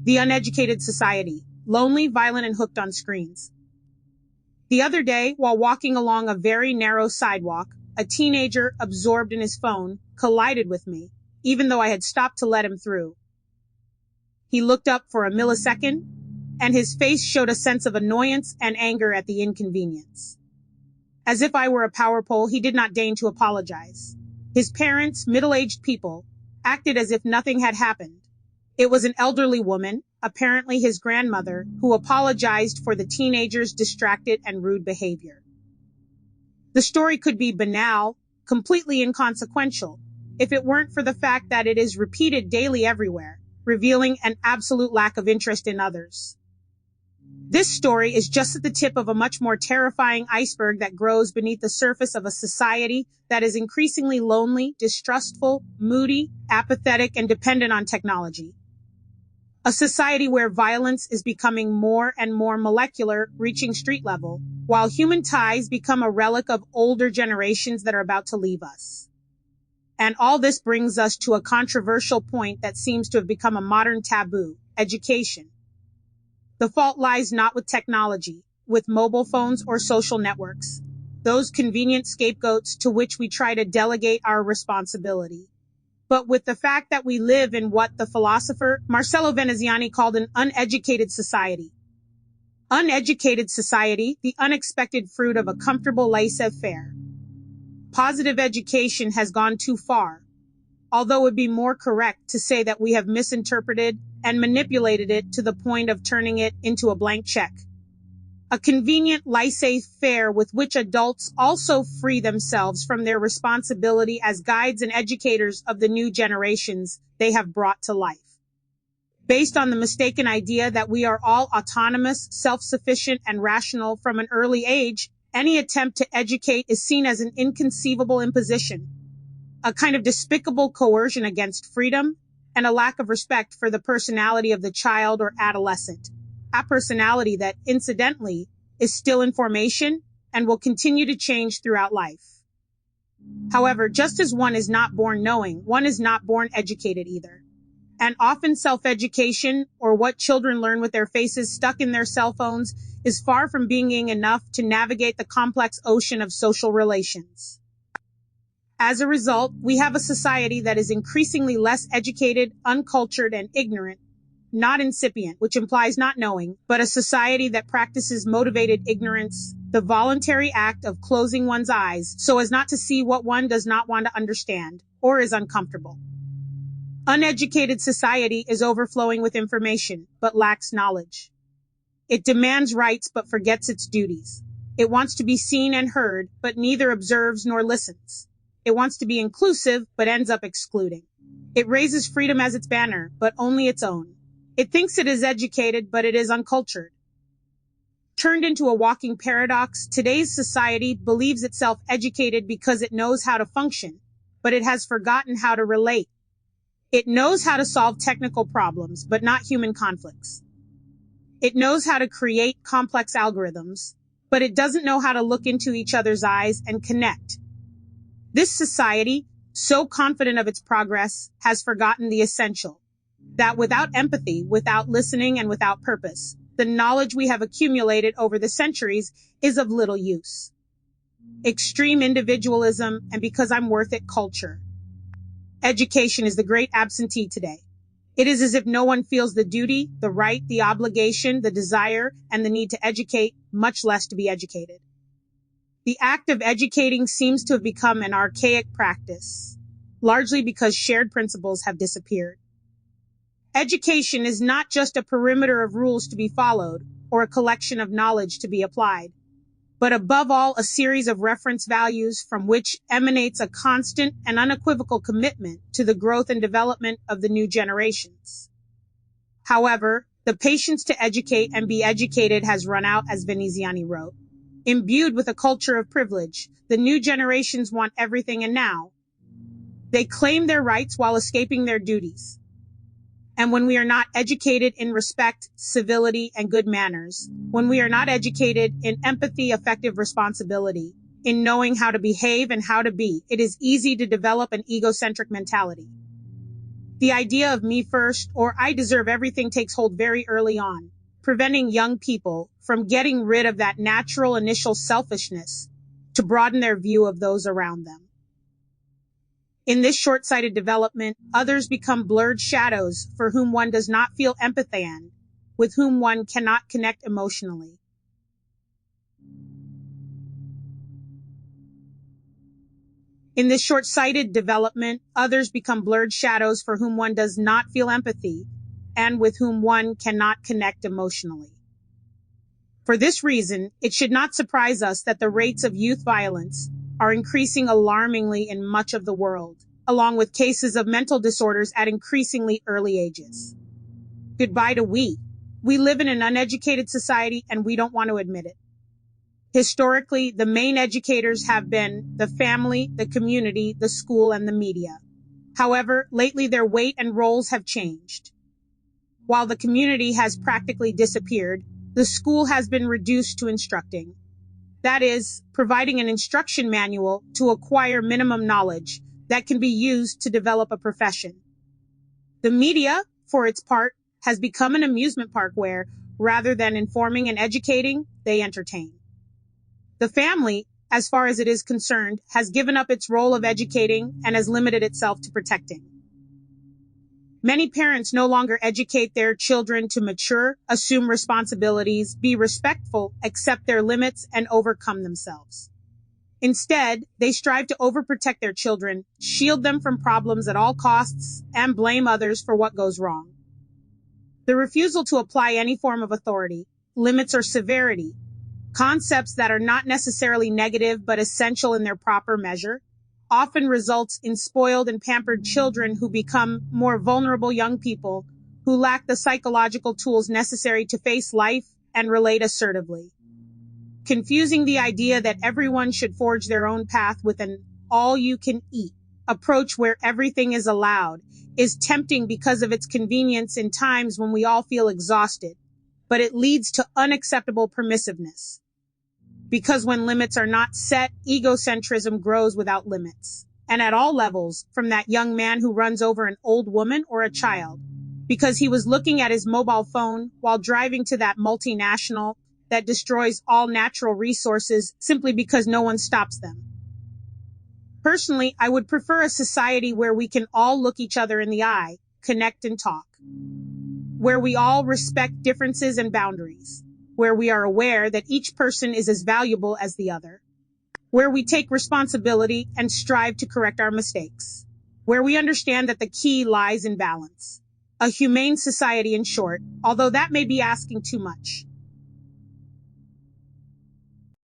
The uneducated society, lonely, violent, and hooked on screens. The other day, while walking along a very narrow sidewalk, a teenager, absorbed in his phone, collided with me, even though I had stopped to let him through. He looked up for a millisecond, and his face showed a sense of annoyance and anger at the inconvenience. As if I were a power pole, he did not deign to apologize. His parents, middle-aged people, acted as if nothing had happened. It was an elderly woman, apparently his grandmother, who apologized for the teenager's distracted and rude behavior. The story could be banal, completely inconsequential, if it weren't for the fact that it is repeated daily everywhere, revealing an absolute lack of interest in others. This story is just at the tip of a much more terrifying iceberg that grows beneath the surface of a society that is increasingly lonely, distrustful, moody, apathetic, and dependent on technology. A society where violence is becoming more and more molecular, reaching street level, while human ties become a relic of older generations that are about to leave us. And all this brings us to a controversial point that seems to have become a modern taboo: education. The fault lies not with technology, with mobile phones or social networks, those convenient scapegoats to which we try to delegate our responsibility, but with the fact that we live in what the philosopher Marcello Veneziani called an uneducated society. Uneducated society, the unexpected fruit of a comfortable laissez-faire. Positive education has gone too far, although it would be more correct to say that we have misinterpreted and manipulated it to the point of turning it into a blank check. A convenient laissez-faire with which adults also free themselves from their responsibility as guides and educators of the new generations they have brought to life. Based on the mistaken idea that we are all autonomous, self-sufficient, and rational from an early age, any attempt to educate is seen as an inconceivable imposition, a kind of despicable coercion against freedom, and a lack of respect for the personality of the child or adolescent. A personality that, incidentally, is still in formation and will continue to change throughout life. However, just as one is not born knowing, one is not born educated either. And often self-education, or what children learn with their faces stuck in their cell phones, is far from being enough to navigate the complex ocean of social relations. As a result, we have a society that is increasingly less educated, uncultured, and ignorant, not incipient, which implies not knowing, but a society that practices motivated ignorance, the voluntary act of closing one's eyes so as not to see what one does not want to understand or is uncomfortable. Uneducated society is overflowing with information, but lacks knowledge. It demands rights, but forgets its duties. It wants to be seen and heard, but neither observes nor listens. It wants to be inclusive, but ends up excluding. It raises freedom as its banner, but only its own. It thinks it is educated, but it is uncultured. Turned into a walking paradox, today's society believes itself educated because it knows how to function, but it has forgotten how to relate. It knows how to solve technical problems, but not human conflicts. It knows how to create complex algorithms, but it doesn't know how to look into each other's eyes and connect. This society, so confident of its progress, has forgotten the essential: that without empathy, without listening, and without purpose, the knowledge we have accumulated over the centuries is of little use. Extreme individualism and because I'm worth it culture. Education is the great absentee today. It is as if no one feels the duty, the right, the obligation, the desire, and the need to educate, much less to be educated. The act of educating seems to have become an archaic practice, largely because shared principles have disappeared. Education is not just a perimeter of rules to be followed or a collection of knowledge to be applied, but above all a series of reference values from which emanates a constant and unequivocal commitment to the growth and development of the new generations. However, the patience to educate and be educated has run out, as Veneziani wrote. Imbued with a culture of privilege, the new generations want everything and now. They claim their rights while escaping their duties. And when we are not educated in respect, civility, and good manners, when we are not educated in empathy, effective responsibility, in knowing how to behave and how to be, it is easy to develop an egocentric mentality. The idea of me first or I deserve everything takes hold very early on, preventing young people from getting rid of that natural initial selfishness to broaden their view of those around them. In this short-sighted development, others become blurred shadows for whom one does not feel empathy and with whom one cannot connect emotionally. In this short-sighted development, others become blurred shadows for whom one does not feel empathy and with whom one cannot connect emotionally. For this reason, it should not surprise us that the rates of youth violence are increasing alarmingly in much of the world, along with cases of mental disorders at increasingly early ages. Goodbye to we. We live in an uneducated society and we don't want to admit it. Historically, the main educators have been the family, the community, the school, and the media. However, lately their weight and roles have changed. While the community has practically disappeared, the school has been reduced to instructing. That is, providing an instruction manual to acquire minimum knowledge that can be used to develop a profession. The media, for its part, has become an amusement park where, rather than informing and educating, they entertain. The family, as far as it is concerned, has given up its role of educating and has limited itself to protecting. Many parents no longer educate their children to mature, assume responsibilities, be respectful, accept their limits, and overcome themselves. Instead, they strive to overprotect their children, shield them from problems at all costs, and blame others for what goes wrong. The refusal to apply any form of authority, limits, or severity, concepts that are not necessarily negative but essential in their proper measure, often results in spoiled and pampered children who become more vulnerable young people who lack the psychological tools necessary to face life and relate assertively. Confusing the idea that everyone should forge their own path with an all-you-can-eat approach where everything is allowed is tempting because of its convenience in times when we all feel exhausted, but it leads to unacceptable permissiveness. Because when limits are not set, egocentrism grows without limits. And at all levels, from that young man who runs over an old woman or a child, because he was looking at his mobile phone while driving to that multinational that destroys all natural resources simply because no one stops them. Personally, I would prefer a society where we can all look each other in the eye, connect and talk, where we all respect differences and boundaries, where we are aware that each person is as valuable as the other, where we take responsibility and strive to correct our mistakes, where we understand that the key lies in balance. A humane society, in short, although that may be asking too much.